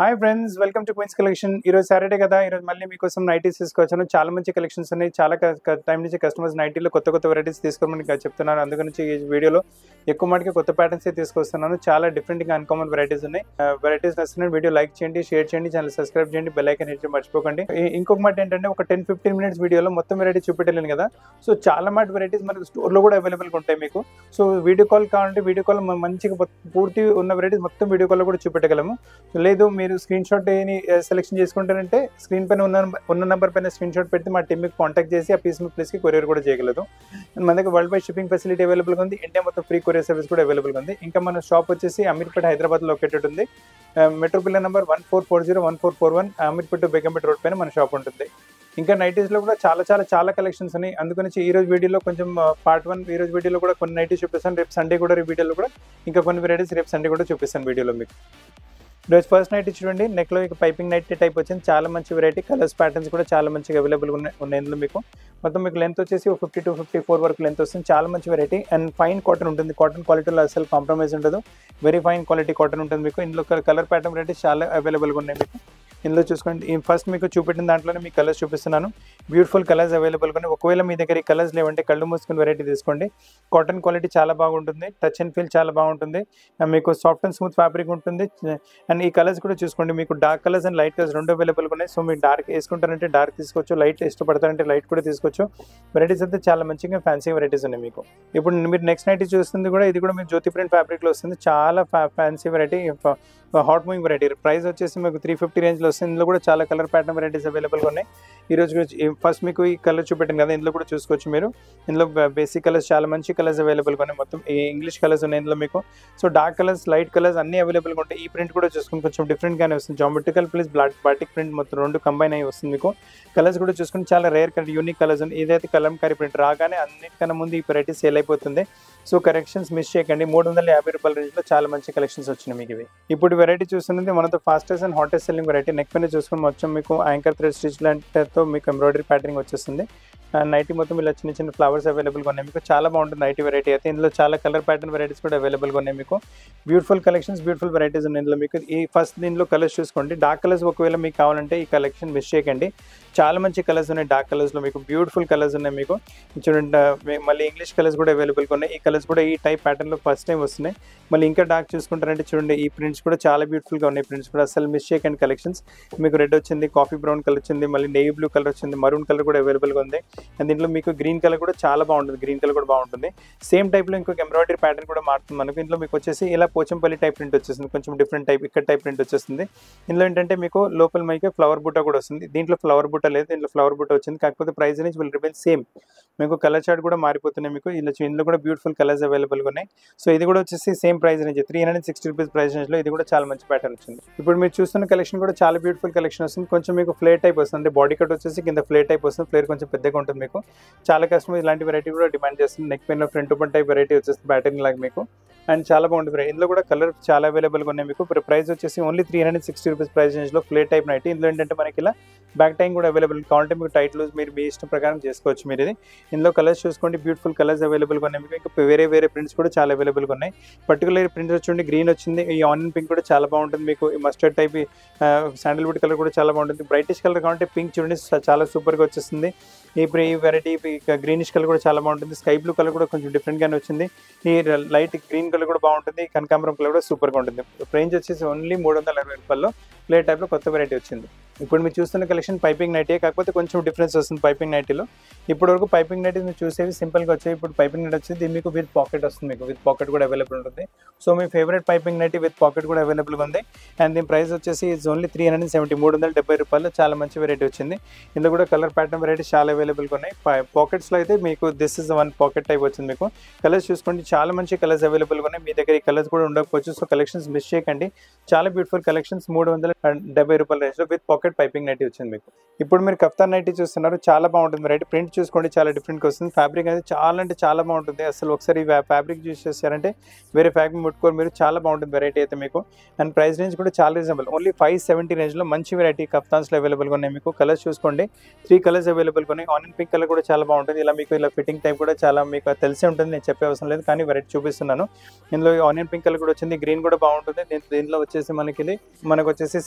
Hi friends, welcome to Queens Collection. ఈరోజు Saturday కదా, ఈరోజు మళ్ళీ మీకోసం నైటీస్ తీసుకొచ్చాను. చాలా మంచి కలెక్షన్స్ ఉన్నాయి. చాలా టైం నుంచి కస్టమర్స్ నైటీలో కొత్త వెరైటీస్ తీసుకోమని చెప్తున్నారు. అందుకని ఈ వీడియోలో ఎక్కువ మటుకు కొత్త ప్యాటర్న్స్ తీసుకొస్తున్నాను. చాలా డిఫరెంట్గా అన్కామన్ వెరైటీస్ ఉన్నాయి. వెరైటీస్ నచ్చిన వీడియో లైక్ చేయండి, షేర్ చేయండి, ఛానల్ సబ్స్క్రైబ్ చేయండి, బెల్ ఐకాన్ హిట్ చేయడం మర్చిపోకండి. ఇంకొక మాట ఏంటంటే, ఒక 10-15 మినిట్స్ వీడియోలో మొత్తం వెరైటీ చూపెట్టలేను కదా. సో చాలా మాట వెరైటీస్ మనకు స్టోర్లో కూడా అవైలబుల్గా ఉంటాయి మీకు. సో వీడియో కాల్ కావాలంటే వీడియో కాల్ మంచిగా పూర్తి ఉన్న వెరైటీస్ మొత్తం వీడియో కాల్లో కూడా చూపెట్టగలము. లేదు మీరు స్క్రీన్ షాట్ సెలెక్షన్ చేసుకుంటారంటే స్క్రీన్ పైన ఉన్న నెంబర్ పైన స్క్రీన్ షాట్ పెట్టి మా టీమ్కి కాంటాక్ట్ చేసి ఆ పీస్ మీ ప్లేస్కి కొరియర్ కూడా చేయగలదు. మన దగ్గర వరల్డ్ వైడ్ షిప్పింగ్ ఫెసిలిటీ అవైలబుల్గా ఉంది. ఇండియా మొత్తం ఫ్రీ కొరియర్ సర్వీస్ కూడా అవైలబుల్గా ఉంది. ఇంకా మన షాప్ వచ్చేసి అమీర్పేట, హైదరాబాద్ లొకేటెడ్ ఉంది. Metro pillar number 1440-1441 Ameerpet Begumpet road పైన మన షాప్ ఉంటుంది. ఇంకా నైటీస్లో కూడా చాలా కలెక్షన్స్ ఉన్నాయి. అందుకని ఈ రోజు వీడియోలో కొంచెం పార్ట్ 1 ఈ రోజు వీడియోలో కూడా కొన్ని నైటీస్ చూపిస్తాను. రేపు సండే కూడా ఈ వీడియోలో కూడా ఇంకా కొన్ని వెరైటీస్ రేపు సండే కూడా చూపిస్తాను వీడియోలో మీకు. ఈరోజు ఫస్ట్ నైట్ చూడండి, నెక్లో ఇక పైపింగ్ నైట్ టైప్ వచ్చింది. చాలా మంచి వెరైటీ, కలర్స్ ప్యాటర్న్స్ కూడా చాలా మంచిగా అవైలబుల్గా ఉన్నాయి ఇందులో మీకు. మొత్తం మీకు లెంత్ వచ్చేసి 50-54 వరకు లెంత్ వస్తుంది. చాలా మంచి వెరైటీ అండ్ ఫైన్ కాటన్ ఉంటుంది. కాటన్ క్వాలిటీలో అసలు కాంప్రమైజ్ ఉండదు. వెరీ ఫైన్ క్వాలిటీ కాటన్ ఉంటుంది మీకు. ఇందులో కలర్ ప్యాటర్న్ వెరైటీస్ చాలా అవైలబుల్గా ఉన్నాయి మీకు. ఇందులో చూసుకోండి, ఫస్ట్ మీకు చూపెట్టిన దాంట్లోనే మీకు కలర్స్ చూపిస్తున్నాను. బ్యూటిఫుల్ కలర్స్ అవైలబుల్గా ఉన్నాయి. ఒకవేళ మీ దగ్గర ఈ కలర్స్ లేవంటే కళ్ళు మూసుకుని వెరైటీ తీసుకోండి. కాటన్ క్వాలిటీ చాలా బాగుంటుంది. టచ్ అండ్ ఫీల్ చాలా బాగుంటుంది. మీకు సాఫ్ట్ అండ్ స్మూత్ ఫ్యాబ్రిక్ ఉంటుంది. అండ్ ఈ కలర్స్ కూడా చూసుకోండి, మీకు dark colours and light colours రెండు అవైలబుల్గా ఉన్నాయి. సో మీరు డార్క్ వేసుకుంటారంటే డార్క్ తీసుకోవచ్చు, లైట్ ఇష్టపడతారంటే లైట్ కూడా తీసుకోవచ్చు. వెరైటీస్ అయితే చాలా మంచిగా ఫ్యాన్సీ వెరైటీస్ ఉన్నాయి మీకు. ఇప్పుడు మీరు నెక్స్ట్ నైట్ చూస్తుంది కూడా ఇది కూడా మీకు జ్యోతి ప్రింట్ ఫ్యాబ్రిక్లో వస్తుంది. చాలా fancy variety, hot moving variety. Price వచ్చేసి మీకు 350 రేంజ్లో వస్తుంది. ఇందులో కూడా చాలా కలర్ ప్యాటర్న్ వెరైటీస్ అవైలబుల్గా ఉన్నాయి. ఈరోజు ఫస్ట్ మీకు ఈ కలర్ చూపెట్టాను కదా, ఇందులో కూడా చూసుకోవచ్చు మీరు. ఇందులో బేసిక్ కలర్స్ చాలా మంచి కలర్స్ అవైలబుల్గా ఉన్నాయి. మొత్తం ఈ ఇంగ్లీష్ కలర్స్ ఉన్నాయి ఇందులో మీకు. So dark colours, light colours అన్ని అవైలబుల్గా ఉంటాయి. ఈ ప్రింట్ కూడా చూసుకుని కొంచెం డిఫరెంట్గానే వస్తుంది. జామెట్రికల్ ప్లస్ బాటిక్ ప్రింట్ మొత్తం రెండు కంబైన్ అయ్యి వస్తుంది మీకు. కలర్స్ కూడా చూసుకుని చాలా రేర్ కలర్, యూనిక్ కలర్స్ ఉన్నాయి. ఇదైతే కలంకారీ ప్రింట్ రాగానే అన్నిటికన్నా ముందు ఈ వెరైటీ సేల్ అయిపోతుంది. సో కలెక్షన్స్ మిస్ చేయకండి. 350 రూపాయల రేంజ్లో చాలా మంచి కలెక్షన్స్ వచ్చినాయి మీకు ఇవి. ఇప్పుడు వెరైటీ చూస్తున్నది one of the fastest and hottest selling variety. Neck పైన చూసుకుని మొత్తం మీకు యాంకర్ థ్రెడ్ స్టిచ్ లాంటితో మీకు ఎంబ్రాయిడరీ ప్యాటర్నింగ్ వచ్చేస్తుంది. నైటీ మొత్తం ఇలా చిన్న ఫ్లవర్స్ అవైలబుల్గా ఉన్నాయి మీకు. చాలా బాగుంటుంది నైటీ వెరైటీ అయితే. ఇందులో చాలా కలర్ ప్యాటర్న్ వెరైటీస్ కూడా అవైలబుల్గా ఉన్నాయి మీకు. బ్యూటిఫుల్ కలెక్షన్స్, బ్యూటిఫుల్ వెరైటీస్ ఉన్నాయి ఇందులో మీకు. ఈ ఫస్ట్ దీనిలో కలర్స్ చూసుకోండి. డార్క్ కలర్స్ ఒకవేళ మీకు కావాలంటే ఈ కలెక్షన్ మిస్ చేయకండి. చాలా మంచి కలర్స్ ఉన్నాయి డార్క్ కలర్స్లో మీకు. బ్యూటిఫుల్ కలర్స్ ఉన్నాయి మీకు. చూడండి, మళ్ళీ ఇంగ్లీష్ కలర్స్ కూడా అవైలబుల్గా ఉన్నాయి. ఈ కలర్స్ కూడా ఈ టైప్ ప్యాటర్న్లో ఫస్ట్ టైం వస్తున్నాయి. మళ్ళీ ఇంకా డార్క్ చూసుకుంటారంటే చూడండి, ఈ ప్రింట్స్ కూడా చాలా బ్యూటిఫుల్గా ఉన్నాయి. ప్రింట్స్ కూడా అసలు మిస్ చేయకండి కలెక్షన్స్. మీకు రెడ్ వచ్చింది, కాఫీ బ్రౌన్ కలర్ వచ్చింది, మళ్ళీ నేవీ బ్లూ కలర్ వచ్చింది, మరూన్ కలర్ కూడా అవైలబుల్గా ఉంది. అండ్ దీంట్లో మీకు గ్రీన్ కలర్ కూడా చాలా బాగుంటుంది. గ్రీన్ కలర్ కూడా బాగుంటుంది. సేమ్ టైప్లో ఇంకొక ఎంబ్రాయిడరీ ప్యాటర్న్ కూడా మారుతుంది మనకు. ఇందులో మీకు వచ్చేసి ఇలా పోచంపల్లి టైప్ ప్రింట్ వచ్చేస్తుంది. కొంచెం డిఫరెంట్ టైప్ ఇక్కడ టైప్ ప్రింట్ వచ్చేస్తుంది. ఇందులో ఏంటంటే మీకు లోపల మీకు ఫ్లవర్ బుట్ట కూడా వస్తుంది. దీంట్లో ఫ్లవర్ బుట్ట లేదు, దీంట్లో ఫ్లవర్ బుట్ట వచ్చింది. కాకపోతే ప్రైస్ నుంచి విల్ రిమైన్ సేమ్. మీకు కలర్ చార్ట్ కూడా మారిపోతున్నాయి మీకు. ఇందులో కూడా బ్యూటిఫుల్ కలర్స్ అవైలబుల్గా ఉన్నాయి. సో ఇది కూడా వచ్చేసి సేమ్ ప్రైస్ నుంచి 360 రూపీస్ ప్రైస్ రేంజ్లో ఇది కూడా చాలా మంచి ప్యాటర్న్ వచ్చింది. ఇప్పుడు మీరు చూస్తున్న కలెక్షన్ కూడా చాలా బ్యూటిఫుల్ కలెక్షన్ వస్తుంది. కొంచెం మీకు ఫ్లేర్ టైప్ వస్తుంది. అంటే బాడీ కట్ వచ్చేసి కింద ఫ్లేర్ టైప్ వస్తుంది. ఫ్లేర్ కొంచెం పెద్దగా ఉంటుంది మీకు. చాలా కస్టమర్ ఇలాంటి వెరైటీ కూడా డిమాండ్ చేస్తుంది. నెక్ పైన ఫ్రంట్ ఓపెన్ టైప్ వెరైటీ వచ్చేసి ప్యాటర్న్ లాగా మీకు. అండ్ చాలా బాగుంటుంది. ఇందులో కూడా కలర్ చాలా అవైలబుల్గా ఉన్నాయి మీకు. ప్రైస్ వచ్చేసి ఓన్లీ 360 రూపీస్ ప్రైస్ రేంజ్లో ఫ్లేర్ టైప్ నైటీ. ఇందులో ఏంటంటే మనకి ఇలా బ్యాక్ టైం కూడా అవైలబుల్ కావాలంటే మీకు టైట్ లూజ్ మీరు మీ ఇష్టం ప్రకారం చేసుకోవచ్చు మీరు ఇది. ఇందులో కలర్స్ చూసుకోండి, బ్యూటిఫుల్ కలర్స్ అవైలబుల్గా ఉన్నాయి మీకు. ఇంకా వేరే ప్రింట్స్ కూడా చాలా అవైలబుల్గా ఉన్నాయి. పర్టికులర్ ప్రింట్స్ వచ్చి గ్రీన్ వచ్చింది, ఈ ఆనియన్ పింక్ కూడా చాలా బాగుంటుంది మీకు. ఈ మస్టర్డ్ టైప్ శాండల్వుడ్ కలర్ కూడా చాలా బాగుంటుంది. బ్రైటిష్ కలర్ కావాలంటే పింక్ చూడండి చాలా సూపర్గా వచ్చేస్తుంది. ఈ వెరైటీ గ్రీనిష్ కలర్ కూడా చాలా బాగుంటుంది. స్కై బ్లూ కలర్ కూడా కొంచెం డిఫరెంట్గానే వచ్చింది. ఈ లైట్ గ్రీన్ కలర్ కూడా బాగుంటుంది. కనకాంబరం కలర్ కూడా సూపర్గా ఉంటుంది. ప్రైస్ వచ్చేసి ఓన్లీ 320 రూపాయల్లో ప్లేట్ టైప్లో కొత్త వెరైటీ వచ్చింది. ఇప్పుడు మీరు చూస్తున్న కలెక్షన్ పైపింగ్ నైటీ, కాకపోతే కొంచెం డిఫరెన్స్ వస్తుంది పైపింగ్ నైటీలో. ఇప్పటివరకు పైపింగ్ నైటీ మీరు చూసేవి సింపుల్గా వచ్చాయి. ఇప్పుడు పైపింగ్ నైట్ వచ్చేది మీకు విత్ పాకెట్ వస్తుంది. మీకు విత్ పాకెట్ కూడా అవైలబుల్ ఉంటుంది. సో మీ favourite piping nighty with pocket కూడా అవైలబుల్గా ఉంది. అండ్ దీని ప్రైస్ వచ్చేసి ఇట్స్ ఓన్లీ 370 రూపాయలు. చాలా మంచి వెరైటీ వచ్చింది. ఇందులో కూడా కలర్ ప్యాటర్న్ వెరైటీస్ చాలా అవైలబుల్గా ఉన్నాయి. పాకెట్స్లో అయితే మీకు this is one pocket type వచ్చింది మీకు. కలర్స్ చూసుకోండి, చాలా మంచి కలర్స్ అవైలబుల్గా ఉన్నాయి. మీ దగ్గర ఈ కలర్స్ కూడా ఉండకపోవచ్చు. సో కలెక్షన్స్ మిస్ చేయకండి. చాలా బ్యూటిఫుల్ కలెక్షన్స్ 370 రూపాయల రేంజ్లో with pocket bracket piping nighty వచ్చింది మీకు. ఇప్పుడు మీరు కఫ్తాన్ నైటీ చూస్తున్నారు, చాలా బాగుంటుంది వెరైటీ. ప్రింట్ చూసుకోండి చాలా డిఫరెంట్గా వస్తుంది. ఫ్యాబ్రిక్ అనేది చాలా అంటే చాలా బాగుంటుంది. అసలు ఒకసారి ఫ్యాబ్రిక్ చూస్ చేశారంటే వేరే ఫ్యాబ్రిక్ ముట్టుకోరు మీరు, చాలా బాగుంటుంది వెరైటీ అయితే మీకు. అండ్ ప్రైస్ రేంజ్ కూడా చాలా రీజనబుల్, ఓన్లీ 570 రేంజ్లో మంచి వెరైటీ కఫ్తాన్స్లో అవైలబుల్గా ఉన్నాయి మీకు. కలర్స్ చూసుకోండి, 3 కలర్స్ అవైలబుల్గా ఉన్నాయి. ఆనియన్ పింక్ కలర్ కూడా చాలా బాగుంటుంది. ఇలా మీకు ఇలా ఫిట్టింగ్ టైప్ కూడా చాలా మీకు తెలిసే ఉంటుంది, నేను చెప్పే అవసరం లేదు, కానీ వెరైటీ చూపిస్తున్నాను. ఇందులో ఆనియన్ పింక్ కలర్ కూడా వచ్చింది, గ్రీన్ కూడా బాగుంటుంది. దీంట్లో వచ్చేసి మనకు వచ్చేసి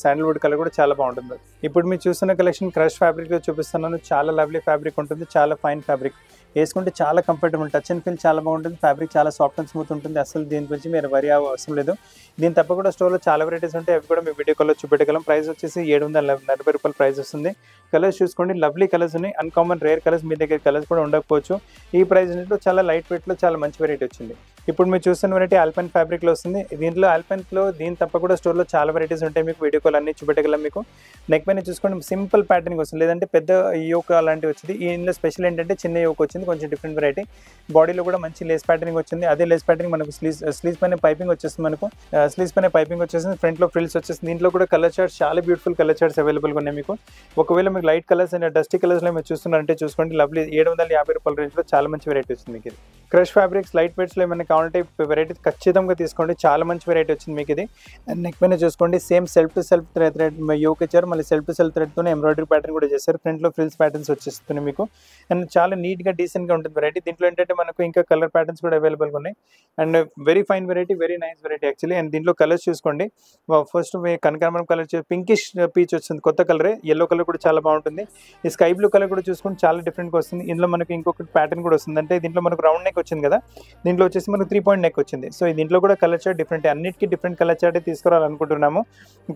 శాండల్వుడ్ కలర్ కూడా చాలా బాగుంటుంది. ఇప్పుడు మీరు చూస్తున్న కలెక్షన్ క్రష్ ఫ్యాబ్రిక్ లో చూపిస్తున్నాను. చాలా లవ్లీ ఫ్యాబ్రిక్ ఉంటుంది, చాలా ఫైన్ ఫ్యాబ్రిక్, వేసుకుంటే చాలా కంఫర్టబుల్, టచ్ అండ్ ఫీల్ చాలా బాగుంటుంది. ఫ్యాబ్రిక్ చాలా సాఫ్ట్ అండ్ స్మూత్ ఉంటుంది, అసలు దీని గురించి మీరు వరి అవసరం లేదు. దీని తప్ప కూడా స్టోర్లో చాలా వెరైటీస్ ఉంటాయి, అవి కూడా మీ వీడియో కాల్లో చూపెట్టగలం. ప్రైస్ వచ్చేసి 740 రూపాయల ప్రైస్ వస్తుంది. కలర్స్ చూసుకోండి, లవ్లీ కలర్స్ ఉన్నాయి, అన్కామన్ రేర్ కలర్స్, మీ దగ్గర కలర్స్ కూడా ఉండకపోవచ్చు. ఈ ప్రైస్ లో చాలా లైట్ వెయిట్లో చాలా మంచి వెరైటీ వచ్చింది. ఇప్పుడు మీరు చూస్తున్న వెరైటీ ఆల్పైన్ ఫ్యాబ్రిక్లో వస్తుంది. దీంట్లో ఆల్పైన్లో దీని తప్ప కూడా స్టోర్లో చాలా వెరైటీస్ ఉంటాయి, మీకు వీడియో కాల్ అన్ని చూపెట్టగలం. మీకు నెక్ పైన చూసుకోండి, సింపుల్ ప్యాటర్నింగ్ వస్తుంది, లేదంటే పెద్ద యోక్ అలాంటివి వచ్చింది. ఇందులో స్పెషల్ ఏంటంటే చిన్న యోక్ వచ్చింది, కొంచెం డిఫరెంట్ వెరైటీ. బాడీలో కూడా మంచి లేస్ ప్యాటర్నింగ్ వచ్చింది. అదే లేస్ ప్యాటర్నింగ్ మనకు స్లీవ్స్ పైన పైపింగ్ వచ్చేస్తుంది, మనకు స్లీవ్స్ పైన పైపింగ్ వచ్చేసింది, ఫ్రంట్లో ఫ్రిల్స్ వచ్చేసింది. దీంట్లో కూడా కలర్ చార్ట్స్, చాలా బ్యూటిఫుల్ కలర్ చార్ట్స్ అవైలబుల్గా ఉన్నాయి మీకు. ఒకవేళ మీకు లైట్ కలర్స్ అండ్ డస్టీ కలర్స్లో మీరు చూస్తున్నారంటే చూసుకోండి, లవ్లీ 750 రూపాయల రేంజ్లో చాలా మంచి వెరైటీ వచ్చింది మీకు. ఇది క్రష్ ఫ్యాబ్రిక్స్ లైట్ వెయిట్స్లో ఏమైనా కావాలంటే వెరైటీ ఖచ్చితంగా తీసుకోండి, చాలా మంచి వెరైటీ వచ్చింది మీకు ఇది. అండ్ నెక్ పైన చూసుకోండి, same self to self thread yoke ఇచ్చారు, మళ్ళీ సెల్ఫ్ టు సెల్ఫ్ థ్రెడ్తోనే ఎంబ్రాయిడరీ ప్యాటర్న్ కూడా చేశారు. ఫ్రంట్లో ఫ్రిల్స్ ప్యాటర్న్స్ వచ్చేస్తున్నాయి మీకు. అండ్ చాలా నీట్గా డీసెంట్గా ఉంటుంది వెరైటీ. దీంట్లో ఏంటంటే మనకు ఇంకా కలర్ ప్యాటర్న్స్ కూడా అవైలబుల్గా ఉన్నాయి. And very fine variety, very nice variety actually. And దీంట్లో కలర్స్ చూసుకోండి, ఫస్ట్ కనకాంబరం కలర్ పింకిష్ పీచ్ వచ్చింది, కొత్త కలరే. ఎల్లో కలర్ కూడా చాలా బాగుంటుంది. ఈ స్కై బ్లూ కలర్ కూడా చూసుకుంటే చాలా డిఫరెంట్గా వస్తుంది. ఇందులో మనకి ఇంకొక ప్యాటర్న్ కూడా వస్తుంది, అంటే దీంట్లో మనకు రౌండ్ నెక్ వచ్చింది కదా, దీంట్లో వచ్చేసి మనకు 3 పాయింట్ నెక్ వచ్చింది. సో దీంట్లో కూడా కలర్ చార్ట్ డిఫరెంట్, అన్నిటికీ డిఫరెంట్ కలర్ చార్ట్ తీసుకురావాలనుకుంటున్నాము.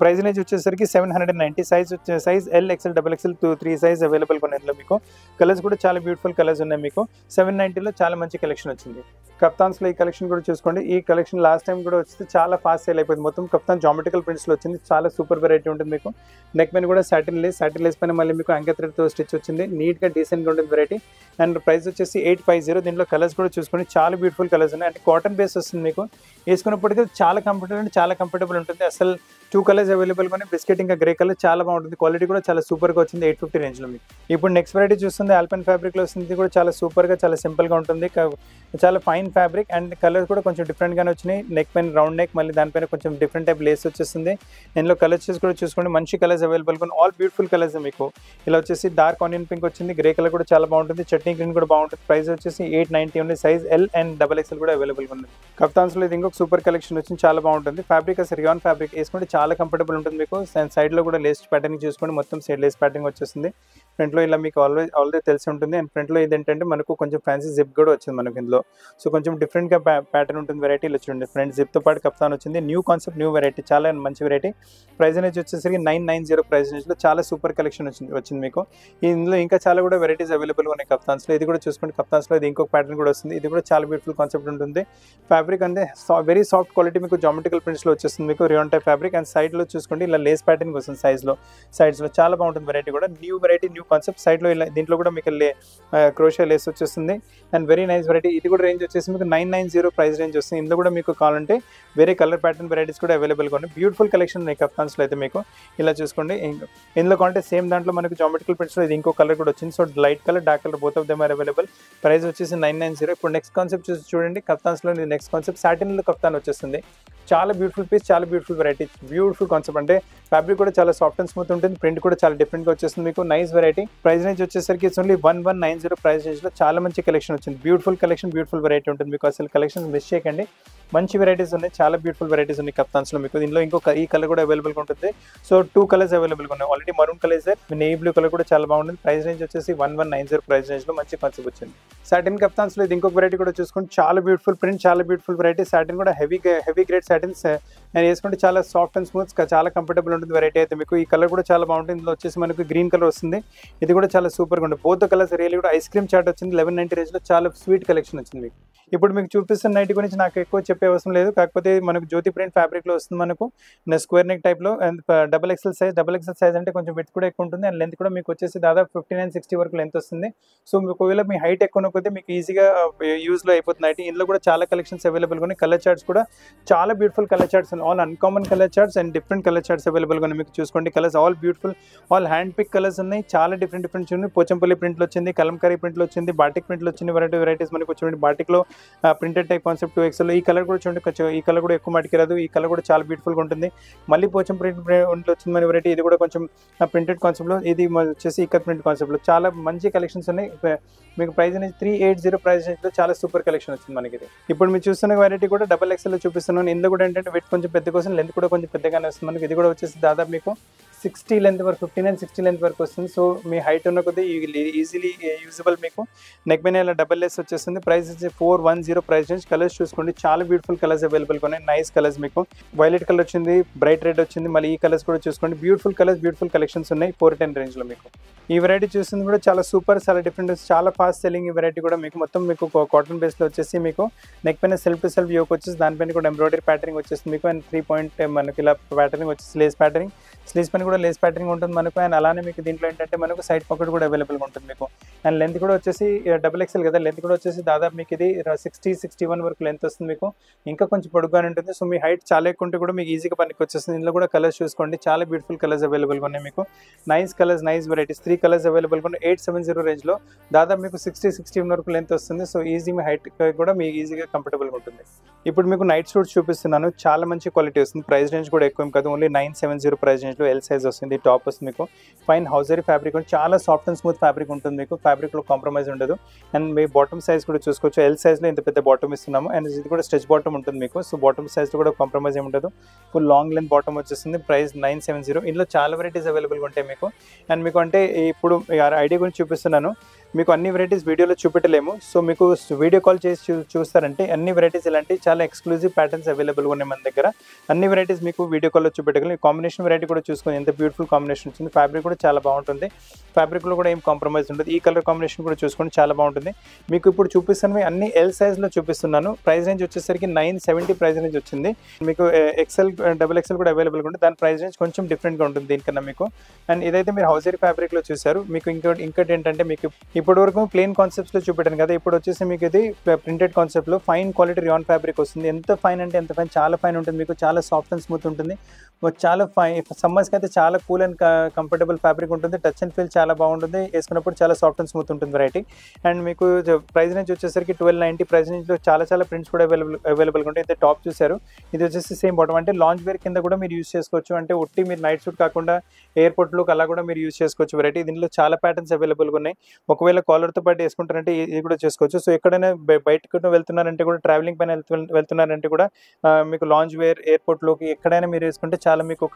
ప్రైస్ రేంజ్ వచ్చేసరికి 790. Size L, XL, XXL 3 size అవైలబుల్గా ఉన్నాయి ఇందులో మీకు. కలర్స్ కూడా చాలా బ్యూటిఫుల్ కలర్స్ ఉన్నాయి మీకు. 790లో చాలా మంచి కలెక్షన్ వచ్చింది. కప్తాన్స్లో ఈ కలెక్షన్ కూడా చూసుకోండి. ఈ కలెక్షన్ లాస్ట్ టైం కూడా వచ్చి చాలా ఫాస్ట్ సేల్ అయిపోయింది. మొత్తం కప్తాన్ జామెట్రికల్ ప్రింట్స్లో వచ్చింది, చాలా సూపర్ వెరైటీ ఉంటుంది మీకు. నెక్ పైన కూడా సాటిన్ లేస్ పైన మళ్ళీ మీకు యాంకర్ థ్రెడ్తో స్టిచ్ వచ్చింది, నీట్గా డీసెంట్గా ఉంటుంది వెరైటీ. అండ్ ప్రైస్ వచ్చేసి 850. దీంట్లో కలర్స్ కూడా చూసుకోండి, చాలా బ్యూటిఫుల్ కలర్స్ ఉన్నాయి. అంటే కాటన్ బేస్ వస్తుంది మీకు, వేసుకున్నప్పటికీ చాలా కంఫర్టబుల్ ఉంటుంది. అసలు 2 కలర్స్ అవైలబుల్గా ఉన్నాయి, బిస్కెట్ ఇంకా గ్రే కలర్, చాలా బాగుంటుంది. క్వాలిటీ కూడా చాలా సూపర్గా వచ్చింది, 850 రేంజ్లో మీకు. ఇప్పుడు నెక్స్ట్ వెరైటీ చూస్తుంది ఆల్పైన్ ఫ్యాబ్రిక్లో వస్తుంది, కూడా చాలా సూపర్గా, చాలా సింపుల్గా ఉంటుంది, చాలా ఫైన్ ఫ్యాబ్రిక్. అండ్ కలర్స్ కూడా కొంచెం డిఫరెంట్గానే వచ్చినాయి. నెక్ పైన రౌండ్ నెక్, మళ్ళీ దానిపైన కొంచెం డిఫరెంట్ టైప్ లేస్ వచ్చేస్తుంది. ఇందులో కలర్స్ కూడా చూసుకోండి, మంచి కలర్స్ అవైలబుల్గా ఉన్నాయి, ఆల్ బ్యూటిఫుల్ కలర్స్ మీకు. ఇలా వచ్చేసి డార్క్ ఆనియన్ పింక్ వచ్చింది, గ్రే కలర్ కూడా చాలా బాగుంటుంది, చట్నీ గ్రీన్ కూడా బాగుంటుంది. ప్రైస్ వచ్చేసి 890 ఉంది. సైజ్ ఎల్ అండ్ XXL కూడా అవైలబుల్గా ఉంది. కప్తాన్స్లో ఇది ఇంకొక సూపర్ కలెక్షన్ వచ్చింది, చాలా బాగుంటుంది. ఫ్యాబ్రిక్ అసలు రియాన్ ఫ్యాబ్రిక్, వేసుకుంటే చాలా కంఫర్టబుల్ ఉంటుంది మీకు. సైడ్లో కూడా లేస్ ప్యాటర్నింగ్ చూసుకోండి, మొత్తం సైడ్ లేస్ ప్యాటర్నింగ్ వచ్చేస్తుంది. ఫ్రంట్లో ఇలా మీకు ఆల్రెడీ తెలిసి ఉంటుంది. అండ్ ఫ్రంట్లో ఇదేంటంటే మనకు కొంచెం ఫ్యాన్సీ జిప్ కూడా వచ్చింది మనకు ఇందులో. సో కొంచెం డిఫరెంట్గా ప్యాటర్న్ ఉంటుంది వెరైటీ. ఇలా చూడండి, ఫ్రంట్ జిప్తో పాటు కప్తాన్ వచ్చింది, న్యూ కాన్సెప్ట్, న్యూ వెరైటీ, చాలా మంచి వెరైటీ. ప్రైస్ అనేది వచ్చేసరికి 990 ప్రైస్ రేంజ్లో చాలా సూపర్ కలెక్షన్ వచ్చింది మీకు. ఇందులో ఇంకా చాలా కూడా వెరైటీస్ అవైలబుల్గా ఉన్నాయి కప్తాన్స్లో. ఇది కూడా చూసుకోండి, కప్తాన్స్లో ఇది ఇంకొక ప్యాటర్న్ కూడా వస్తుంది, ఇది కూడా చాలా బ్యూటిఫుల్ కాన్సెప్ట్ ఉంటుంది. ఫ్యాబ్రిక్ అంటే వెరీ సాఫ్ట్ క్వాలిటీ, మీకు జామెట్రికల్ ప్రింట్స్లో వచ్చేస్తుంది మీకు, రియాన్ టైప్ ఫ్యాబ్రిక్. అండ్ సైడ్లో చూసుకోండి, ఇలా లేస్ ప్యాటర్న్ వస్తుంది సైడ్స్లో, చాలా బాగుంటుంది వెరైటీ కూడా. New variety, new concept. సైడ్లో ఇలా దీంట్లో కూడా మీకు క్రోషియా లేస్ వచ్చేస్తుంది. And very nice variety. ఇది కూడా రేంజ్ వచ్చేసి మీకు 990 ప్రైస్ రేంజ్ వస్తుంది. ఇందులో కూడా మీకు కావాలంటే వేరే కలర్ ప్యాటర్న్ వెరైటీస్ కూడా అవైలబుల్గా ఉన్నాయి. బ్యూటిఫుల్ కలెక్షన్ ఉన్నాయి కప్తాన్స్లో అయితే మీకు. ఇలా చూసుకోండి, ఇందులో కావాలంటే సేమ్ దాంట్లో మనకు జామెట్రికల్ ప్రింట్స్లో ఇది ఇంకో కలర్ కూడా వచ్చింది. So light colour, dark colour, both of them are available. Price వచ్చేసి 990. ఇప్పుడు నెక్స్ట్ కాన్సెప్ట్ చూడండి, కప్తాన్స్లో నెక్స్ట్ కాన్సెప్ట్ సాటిన్లో కప్తాన్ వచ్చేస్తుంది. చాలా బ్యూటిఫుల్ పీస్, చాలా బ్యూటిఫుల్ వెరైటీ, బ్యూటిఫుల్ కాన్సెప్ట్. అంటే ఫ్యాబ్రిక్ కూడా చాలా సాఫ్ట్ అండ్ స్మూత్ ఉంటుంది, ప్రింట్ కూడా చాలా డిఫరెంట్గా వచ్చేస్తుంది మీకు. Nice variety. ప్రైస్ రేంజ్ వచ్చేసరికి ఇట్స్ ఓన్లీ 1190 ప్రైస్ రేంజ్లో చాలా మంచి కలెక్షన్ వచ్చింది. బ్యూటిఫుల్ కలెక్షన్, బ్యూటిఫుల్ వెరైటీ ఉంటుంది మీకు. అసలు కలెక్షన్స్ మిస్ చేయకండి, మంచి వెరైటీస్ ఉన్నాయి, చాలా బ్యూటిఫుల్ వెరైటీస్ ఉన్నాయి కప్తాన్స్లో మీకు. దీనిలో ఇంకొక ఈ కలర్ కూడా అవైలబుల్గా ఉంటుంది. సో 2 కలర్స్ అవైలబుల్గా ఉన్నాయి. Already maroon colour sir, navy blue colour కూడా చాలా బాగుంటుంది. ప్రైస్ రేంజ్ వచ్చేసి 1190 ప్రైస్ రేంజ్లో మంచి కాన్సెప్ట్ వచ్చింది. సాటిన్ కప్తాన్స్లో ఇది ఇంకొక వెరైటీ కూడా చూసుకుంటే చాలా బ్యూటిఫుల్ ప్రింట్, చాలా బ్యూటిఫుల్ వెరైటీ. సాటిన్ కూడా హెవీ గ్రేడ్ సాటిన్స్, నేను వేసుకుంటే చాలా సాఫ్ట్ అండ్ స్మూత్, చాలా కంఫర్టబుల్ ఉంటుంది వెరైటీ అయితే మీకు. ఈ కలర్ కూడా చాలా బాగుంటుంది. ఇందులో వచ్చేసి మనకు గ్రీన్ కలర్ వస్తుంది, ఇది కూడా చాలా సూపర్గా ఉంటుంది. బోత్ కలర్స్ రియల్లీ కూడా ఐస్ క్రీమ్ చాట్ వచ్చింది 1190 రేంజ్లో, చాలా స్వీట్ కలెక్షన్ వచ్చింది మీకు. ఇప్పుడు మీకు చూపిస్తున్న నైటీ గురించి నాకు ఎక్కువ చెప్పే అవసరం లేదు, కాకపోతే మనకు జ్యోతి ప్రింట్ ఫ్యాబ్రిక్లో వస్తుంది మనకు స్క్వేర్ నెక్ టైప్లో అండ్ డబల్ ఎక్సెల్ సైజ్ అంటే కొంచెం విడ్త్ కూడా ఎక్కువ ఉంటుంది అండ్ లెంత్ కూడా మీకు వచ్చేసి దాదాపు 59-60 వరకు లెంత్ వస్తుంది. సో మీకు ఒకవేళ మీ హైట్ ఎక్కువ కొద్ది మీకు ఈజీగా యూజ్లో అయిపోతుంది నైటీ. ఇందులో కూడా చాలా కలెక్షన్స్ అవైలబుల్గా ఉన్నాయి. కలర్ చార్ట్స్ కూడా చాలా beautiful colour charts, all uncommon colour charts and different colour charts అవైలబుల్గా ఉన్నాయి. మీకు చూసుకోండి colours all beautiful, all hand pick colours ఉన్నాయి. చాలా డిఫరెంట్ ఉన్నాయి. పోచంపల్లి ప్రింట్లో వచ్చింది, కలంకారీ ప్రింట్లో వచ్చింది, బాటిక్ ప్రింట్లో వచ్చింది, వెరైటీస్ మనకు చూడండి. బాటిక్లో ప్రింటెడ్ టైప్ కాన్సెప్ట్ 2XL. ఈ కలర్ కూడా చూడండి, ఈ కలర్ కూడా ఎక్కువ మాటికి రాదు. ఈ కలర్ కూడా చాలా బ్యూటిఫుల్గా ఉంటుంది. మళ్ళీ పోచం ప్రింట్లో వచ్చింది మన వెరైటీ. ఇది కూడా కొంచెం ప్రింటెడ్ కాన్సెప్ట్లో, ఇది వచ్చేసి ఇక్కత్ ప్రింట్ కాన్సెప్ట్లో చాలా మంచి కలెక్షన్స్ ఉన్నాయి. మీకు ప్రైస్ అనేది 380 ప్రైస్ రేంజ్లో చాలా సూపర్ కలెక్షన్ వచ్చింది మనకి. ఇది ఇప్పుడు మీరు చూస్తున్న వెరైటీ కూడా XXL చూపిస్తున్నాను. ఇందులో కూడా ఏంటంటే వెయిట్ కొంచెం పెద్ద కోసం, లెంత్ కూడా కొంచెం పెద్దగానే వస్తుంది మనకి. ఇది కూడా వచ్చేసి దాదాపు మీకు 60 లెంత్ వరకు, 59-60 లెంత్ వరకు వస్తుంది. సో మీ హైట్ ఉన్న కొద్దీ ఈజీలీ యూజబుల్. మీకు నెక్ పైన ఇలా డబల్ లెస్ వచ్చేస్తుంది. ప్రైస్ వచ్చి 410 ప్రైస్ రేంజ్. కలర్స్ చూసుకోండి, చాలా బ్యూటిఫుల్ కలర్స్ అవైలబుల్గా ఉన్నాయి. నైస్ కలర్స్, మీకు వైలెట్ కలర్ వచ్చింది, బ్రైట్ రెడ్ వచ్చింది. మళ్ళీ ఈ కలర్స్ కూడా చూసుకోండి, బ్యూటిఫుల్ కలర్స్, బ్యూటిఫుల్ కలెక్షన్స్ ఉన్నాయి 410 రేంజ్లో. మీకు ఈ వెరైటీ చూస్తుంది కూడా చాలా సూపర్, చాలా డిఫరెంట్, చాలా ఫాస్ట్ సెల్లింగ్ ఈ వెరైటీ కూడా. మీకు మొత్తం మీకు కాటన్ బేస్లో వచ్చేసి మీకు నెక్ పైన సెల్ఫ్ టు సెల్ఫ్ యోక్ వచ్చేసి దానిపైన కూడా ఎంబ్రాయిడరీ ప్యాటర్నింగ్ వచ్చేస్తుంది మీకు. అండ్ 3 పాయింట్ మనకి ఇలా ప్యాటర్నింగ్ వచ్చేసి లేస్ ప్యాటర్నింగ్, స్లీవ్స్ పైన కూడా లేస్ ప్యాటర్నింగ్ ఉంటుంది మనకు. అండ్ అలానే మీకు దీంట్లో ఏంటంటే మనకు సైడ్ పాకెట్ కూడా అవైలబుల్గా ఉంటుంది మీకు. అండ్ లెంత్ కూడా వచ్చేసి XXL కదా, లెంత్ కూడా వచ్చేసి దాదాపు మీకు ఇది 60-61 వరకు లెంత్ వస్తుంది మీకు. ఇంకా కొంచెం పొడుగ్గానే ఉంటుంది. సో మీ హైట్ చాలా ఎక్కువ ఉంటే కూడా మీకు ఈజీగా పనికి వచ్చేస్తుంది. ఇందులో కూడా కలర్స్ చూసుకోండి, చాలా బ్యూటిఫుల్ కలర్స్ అవైలబుల్గా ఉన్నాయి మీకు. Nice colours, nice varieties. 3 colours అవైలబుల్గా ఉన్నాయి. 870 రేంజ్లో దాదాపు మీకు 60-61 వరకు లెంత్ వస్తుంది. సో ఈజీ మీ హైట్ కూడా మీకు ఈజీగా కంఫర్టబుల్గా ఉంటుంది. ఇప్పుడు మీకు నైట్ సూట్స్ చూపిస్తున్నాను, చాలా మంచి క్వాలిటీ వస్తుంది. ప్రైస్ రేంజ్ కూడా ఎక్కువ కాదు, ఓన్లీ 970 ప్రైస్ రేంజ్లో L సైజ్ వస్తుంది. టాప్ వస్తుంది మీకు ఫైన్ హౌజరీ ఫ్యాబ్రిక్, చాలా సాఫ్ట్ అండ్ స్మూత్ ఫ్యాబ్రిక్ ఉంటుంది మీకు. ఫ్యాబ్రిక్లో కాంప్రమైజ్ ఉండదు. అండ్ మీ బాటమ్ సైజ్ కూడా చూసుకోవచ్చు, L సైజ్లో ఇంత పెద్ద బాటమ్ ఇస్తున్నాము. అండ్ ఇది కూడా స్ట్రెచ్ బాటమ్ ఉంటుంది మీకు. సో బాటమ్ సైజ్లో కూడా కాంప్రమైజ్ ఏమి ఉండదు. ఫుల్ లాంగ్ లెంత్ బాటమ్ వచ్చేస్తుంది. ప్రైస్ 970. ఇందులో చాలా వెరైటీస్ అవైలబుల్గా ఉంటాయి మీకు. అండ్ మీకు అంటే ఇప్పుడు ఐడియా గురించి చూపిస్తున్నాను. మీకు అన్ని వెరైటీస్ వీడియోలో చూపెట్టలేము. సో మీకు వీడియో కాల్ చేసి చూస్తారంటే అన్ని వెరైటీస్ ఇలాంటి చాలా ఎక్స్క్లూజివ్ ప్యాటర్న్స్ అవైలబుల్గా ఉన్నాయి మన దగ్గర. అన్ని వెరైటీస్ మీకు వీడియో కాల్లో చూపెట్టగలం. కాంబినేషన్ వెరైటీ కూడా చూసుకొని ఎంత బ్యూటిఫుల్ కాంబినేషన్ వచ్చింది. ఫ్యాబ్రిక్ కూడా చాలా బాగుంటుంది. ఫ్యాబ్రిక్లో కూడా ఏం కాంప్రమైజ్ ఉంటుంది. ఈ కలర్ కాంబినేషన్ కూడా చూసుకొని చాలా బాగుంటుంది. మీకు ఇప్పుడు చూపిస్తున్నవి అన్ని L సైజ్లో చూపిస్తున్నాను. ప్రైస్ రేంజ్ వచ్చేసరికి 970 ప్రైస్ రేంజ్ వచ్చింది. మీకు XXL కూడా అవైలబుల్గా ఉంటుంది. దాని ప్రైస్ రేంజ్ కొంచెం డిఫరెంట్గా ఉంటుంది దీనికన్నా మీకు. అండ్ ఇదైతే మీరు హౌజరీ ఫ్యాబ్రిక్లో చూసారు. మీకు ఇంకోటి ఏంటంటే మీకు ఇప్పటి వరకు ప్లెయిన్ కాన్సెప్ట్స్లో చూపెట్టాను కదా, ఇప్పుడు వచ్చేసి మీకు ఇది ప్రింటెడ్ కాన్సెప్ట్లో ఫైన్ క్వాలిటీ రియాన్ ఫ్యాబ్రిక్ వస్తుంది. ఎంత ఫైన్ అంటే ఎంత ఫైన్, చాలా ఫైన్ ఉంటుంది మీకు. చాలా సాఫ్ట్ అండ్ స్మూత్ ఉంటుంది. చాలా ఫైన్, సమ్మర్స్కి అయితే చాలా కూల్ అండ్ కంఫర్టబుల్ ఫ్యాబ్రిక్ ఉంటుంది. టచ్ అండ్ ఫీల్ చాలా బాగుంటుంది. వేసుకున్నప్పుడు చాలా సాఫ్ట్ అండ్ స్మూత్ ఉంటుంది వెరైటీ. అండ్ మీకు ప్రైస్ రేంజ్ వచ్చేసరికి 1290 ప్రైస్ రేంజ్లో చాలా ప్రింట్స్ కూడా అవైలబుల్గా ఉంటాయి. అయితే టాప్ చూసారు, ఇది వచ్చేసి సేమ్ బాటమ్, అంటే లాంచ్ వేర్ కింద కూడా మీరు యూస్ చేసుకోవచ్చు. అంటే ఒట్టి మీరు నైట్ సూట్ కాకుండా ఎయిర్పోర్ట్ లుక్ అలా కూడా మీరు యూస్ చేసుకోవచ్చు వెరైటీ. దీనిలో చాలా ప్యాటర్న్స్ అవైలబుల్గా ఉన్నాయి. ఒకవేళ కాలర్తో పాటు వేసుకుంటారంటే ఇది కూడా చేసుకోవచ్చు. సో ఎక్కడైనా బయటకు వెళ్తున్నారంటే కూడా, ట్రావెలింగ్ పైన వెళ్తున్నారంటే కూడా మీకు లాంచ్ వేర్ ఎయిర్పోర్ట్లోకి ఎక్కడైనా మీరు వేసుకుంటే చాలా మీకు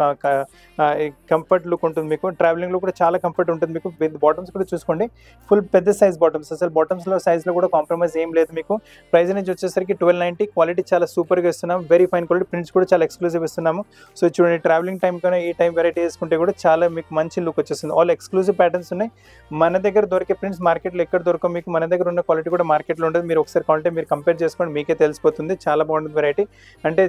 కంఫర్ట్ లుక్ ఉంటుంది. మీకు ట్రావెలింగ్లో కూడా చాలా కంఫర్ట్ ఉంటుంది మీకు. బాటమ్స్ కూడా చూసుకోండి, ఫుల్ పెద్ద సైజ్ బాటమ్స్. అసలు బాటమ్స్లో సైజ్లో కూడా కాంప్రమైజ్ ఏం లేదు మీకు. ప్రైస్ నుంచి వచ్చేసరికి 1290. క్వాలిటీ చాలా సూపర్గా ఇస్తున్నాం, వెరీ ఫైన్ క్వాలిటీ. ప్రింట్స్ కూడా చాలా ఎక్స్క్లూజివ్ ఇస్తున్నాము. సో చూడండి, ట్రావెలింగ్ టైం కన్నా ఈ టైం వెరైటీ వేసుకుంటే కూడా చాలా మీకు మంచి లుక్ వచ్చేస్తుంది. ఆల్ ఎక్స్క్లూజివ్ ప్యాటర్న్స్ ఉన్నాయి. మన దగ్గర దొరికే ప్రింట్స్ మార్కెట్లో ఎక్కడ దొరకవు మీకు. మన దగ్గర ఉన్న క్వాలిటీ కూడా మార్కెట్లో ఉంటుంది. మీరు ఒకసారి క్వాలిటీ మీరు కంపేర్ చేసుకోండి, మీకే తెలిసిపోతుంది. చాలా బాగుంటుంది వెరైటీ. అంటే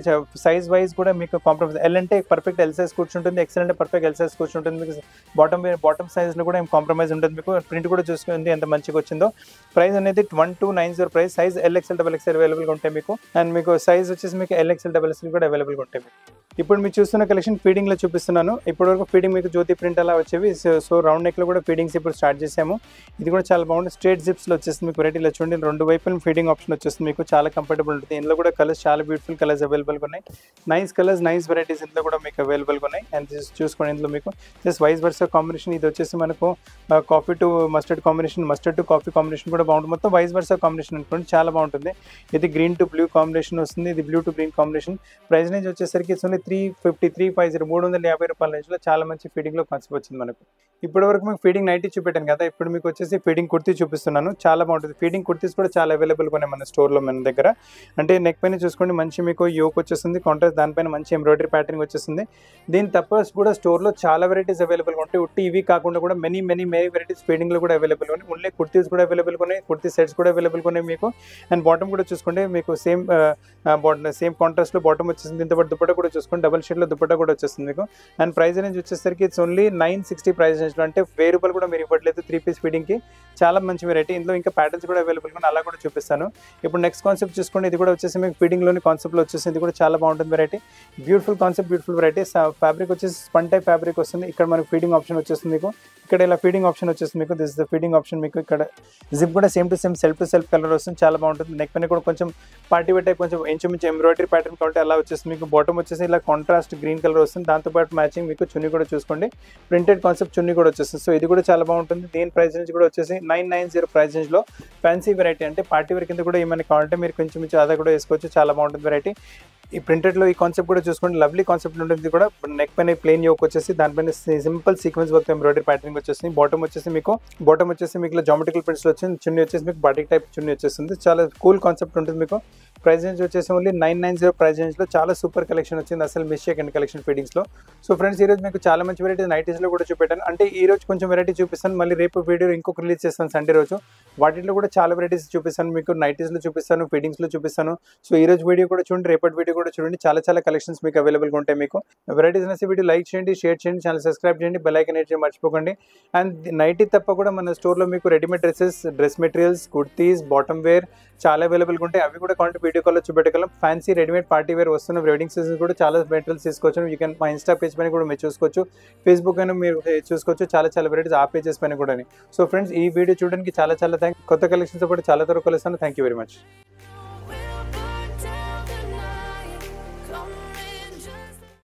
సైజ్ వైజ్ కూడా మీకు కాంప్రమైజ్. L అంటే పర్ఫెక్ట్ L సైజ్ కూర్చుంటుంది, XL అంటే పర్ఫెక్ట్ L సైజ్ కూర్చుంటుంది మీకు. బాటమ్ సైజ్లో కూడా ఏం కాంప్రమైజ్ ఉంటుంది మీకు. ప్రింట్ కూడా చూసుకుంది ఎంత మంచిగా వచ్చిందో. ప్రైస్ అనేది 1290 ప్రైస్. సైజ్ LXL XXL అవైలబుల్గా ఉంటాయి మీకు. అండ్ మీకు సైజ్ వచ్చేసి మీకు LXL XXL కూడా అవైలబుల్గా ఉంటాయి మీకు. ఇప్పుడు మీరు చూస్తున్న కలెక్షన్ ఫీడింగ్లో చూపిస్తున్నాను. ఇప్పటివరకు ఫీడింగ్ మీకు జ్యోతి ప్రింట్ అలా వచ్చేవి. సో రౌండ్ నెక్లో కూడా ఫీడింగ్స్ ఇప్పుడు స్టార్ట్ చేసాము. ఇది కూడా చాలా బాగుంటుంది. స్ట్రేట్ జిప్స్లో వచ్చేస్తుంది మీకు వెరైటీలో. చూడండి, 2 వైపులు ఫీడింగ్ ఆప్షన్ వచ్చేస్తుంది మీకు. చాలా కంఫర్టబుల్ ఉంటుంది. ఇందులో కూడా కలర్స్ చాలా బ్యూటిఫుల్ కలర్స్ అవైలబుల్గా ఉన్నాయి. నైస్ కలర్స్, నైస్ వెరైటీస్ ఇందులో కూడా మీకు అవైలబుల్గా ఉన్నాయి. అండ్ చూసుకోండి, ఇందులో మీకు జస్ట్ వైస్ వర్సా కాంబినేషన్. ఇది వచ్చేసి మనకు coffee to mustard combination, mustard to coffee combination కూడా బాగుంటుంది. మొత్తం వైస్ వర్సా కాంబినేషన్ అనుకోండి, చాలా బాగుంటుంది. ఇది గ్రీన్ టు బ్లూ కాంబినేషన్ వస్తుంది. ఇది blue to green combination. Price range వచ్చేసరికి ఓన్లీ 350 350 రూపాయల రేంజ్లో చాలా మంచి ఫీడింగ్లో కాన్సెప్ట్ వచ్చింది మనకు. ఇప్పటి వరకు మీకు ఫీడింగ్ నైటీ చూపెట్టాను కదా, ఇప్పుడు మీకు వచ్చేసి ఫీడింగ్ కుర్తీ చూపిస్తున్నాను. చాలా బాగుంటుంది. ఫీడింగ్ కుర్తీస్ కూడా చాలా అవైలబుల్గా ఉన్నాయి మన స్టోర్లో మన దగ్గర. అంటే నెక్ పైన చూసుకోండి, మంచి మీకు యోక్ వచ్చేస్తుంది కాంట్రాస్ట్, దానిపైన మంచి ఎంబ్రాయిడరీ ప్యాటర్న్ వచ్చేస్తుంది. వచ్చేస్తుంది. దీని తప్ప కూడా స్టోర్లో చాలా వెరైటీస్ అవైలబుల్గా ఉంటాయి. ఉట్టి ఇవి కాకుండా కూడా మెనీ వెరైటీస్ ఫీడింగ్లో కూడా అవైలబుల్గా ఉన్నాయి. ఓన్లీ కుర్తీస్ కూడా అవైలబుల్గా ఉన్నాయి, కుర్తీ సెట్స్ కూడా అవైలబుల్గా ఉన్నాయి మీకు. అండ్ బాటమ్ కూడా చూసుకుంటే మీకు సేమ్ కాంట్రాస్ట్లో బాటమ్ వచ్చేసింది. దీంతో పాటు దుపట్టా కూడా చూసుకుంటే డబల్ షేడ్లో దుపట్టా కూడా వచ్చేస్తుంది మీకు. అండ్ ప్రైస్ రేంజ్ వచ్చేసరికి ఇట్స్ ఓన్లీ 960 ప్రైస్ రేంజ్లో, అంటే 1000 రూపాయలు కూడా మీరు ఇవ్వట్లేదు 3 పీస్ ఫీడింగ్కి. చాలా మంచి వెరైటీ. ఇందులో ఇంకా ప్యాటర్న్స్ కూడా అవైలబుల్గా ఉన్నాయి, అలా కూడా చూపిస్తాను. ఇప్పుడు నెక్స్ట్ కాన్సెప్ట్ చూసుకోండి. ఇది కూడా వచ్చేసి మీకు ఫీడింగ్లోని కాన్సెప్ట్లో వచ్చేసి ఇది కూడా చాలా బాగుంటుంది variety. Beautiful concept, beautiful variety. Fabric వచ్చేసి స్పన్ టైప్ ఫ్యాబ్రిక్ వస్తుంది. ఇక్కడ మనకు ఫీడింగ్ ఆప్షన్ వచ్చేస్తుంది మీకు. ఇక్కడ ఇలా ఫీడింగ్ ఆప్షన్ వచ్చేస్తుంది మీకు. This is the feeding option మీకు. ఇక్కడ జిప్ కూడా same to same self colour వస్తుంది, చాలా బాగుంటుంది. నెక్ పైన కూడా కొంచెం పార్టీ వేర్ టైప్ కొంచెం ఇంచుమించు ఎంబ్రాయిడరీ ప్యాటర్న్ కాబట్టి అలా వచ్చేస్తుంది మీకు. బాటమ్ వచ్చేసి ఇలా కాంట్రాస్ట్ గ్రీన్ కలర్ వస్తుంది. దాంతోపాటు మ్యాచింగ్ మీకు చున్నీ కూడా చూసుకోండి, ప్రింటెడ్ కాన్సెప్ట్ చున్నీ కూడా వచ్చేస్తుంది. సో ఇది కూడా చాలా బాగుంటుంది. దీని ప్రైస్ రేంజ్ కూడా వచ్చేసి 990 ప్రైస్ రేంజ్లో ఫ్యాన్సీ వెరైటీ, అంటే పార్టీ వేర్ కింద కూడా ఏమైనా కావాలంటే మీరు కొంచెం అదా కూడా వేసుకోవచ్చు. చాలా బాగుంటుంది వెరైటీ. ఈ ప్రింటెడ్లో ఈ కాన్సెప్ట్ కూడా చూసుకోండి, లవ్లీ కాన్సెప్ట్ ఉంటుంది కూడా. నెక్ పైన ప్లెయిన్ యోక్ వచ్చేసి దానిపైన simple sequence work embroidery patterning వచ్చేసి. బాటమ్ వచ్చేసి మీకు ఇలా జామెట్రికల్ ప్రింట్స్లో వచ్చింది. చున్నీ వచ్చేసి మీకు బాటిక్ టైప్ చున్నీ వచ్చేస్తుంది. చాలా కూల్ కాన్సెప్ట్ ఉంటుంది మీకు. ప్రైస్ రేంజ్ వచ్చేసి ఓన్లీ 990 ప్రైస్ రేంజ్లో చాలా సూపర్ కలెక్షన్ వచ్చింది, అసలు మిస్ చేయకండి కలెక్షన్ ఫీడింగ్స్లో. సో ఫ్రెండ్స్, ఈరోజు మీకు చాలా మంచి వెరైటీ నైటీస్లో కూడా చూపెట్టాను. అంటే ఈ రోజు కొంచెం వెరైటీ చూపిస్తాను, మళ్ళీ రేపు వీడియో ఇంకొక రిలీజ్ చేస్తాను సండే రోజు. వాటిలో కూడా చాలా వెరైటీస్ చూపిస్తాను మీకు. నైటీస్లో చూపిస్తాను, ఫీడింగ్స్లో చూపిస్తాను. సో ఈ రోజు వీడియో కూడా చూడండి, రేపటి వీడియో కూడా చూడండి. చాలా కలెక్షన్స్ మీకు అవైలబుల్గా ఉంటాయి మీకు. వెరైటీస్ నచ్చి వీడియో లైక్ చేయండి, షేర్ చేయండి, ఛానల్ సబ్స్క్రైబ్ చేయండి, బెల్ ఐకాన్ హిట్ చేయడం మర్చిపోకండి. అండ్ నైటీ తప్ప కూడా మన స్టోర్లో మీకు readymade dress materials, kurtis, bottom wear చాలా అవైలబుల్గా ఉంటాయి. అవి కూడా కావాలంటే వీడియో కాల్లో చూపెట్టగలం. ఫ్యాన్సీ రెడీమేడ్ పార్టీ వేర్ వస్తున్న వెడ్డింగ్ సీజన్ కూడా చాలా మెటీరియల్స్ తీసుకోవచ్చు. యూ కెన్ మా ఇన్స్టా పేజ్ పైన కూడా మీరు చూసుకోవచ్చు, ఫేస్బుక్ అయినా మీరు చూసుకోవచ్చు. చాలా వెరైటీస్ ఆ పేజెస్ పైన కూడా. సో ఫ్రెండ్స్, ఈ వీడియో చూడడానికి చాలా థ్యాంక్స్. కొత్త కలెక్షన్స్ పాటు చాలా త్వరగా కలుస్తాను. Thank you very much.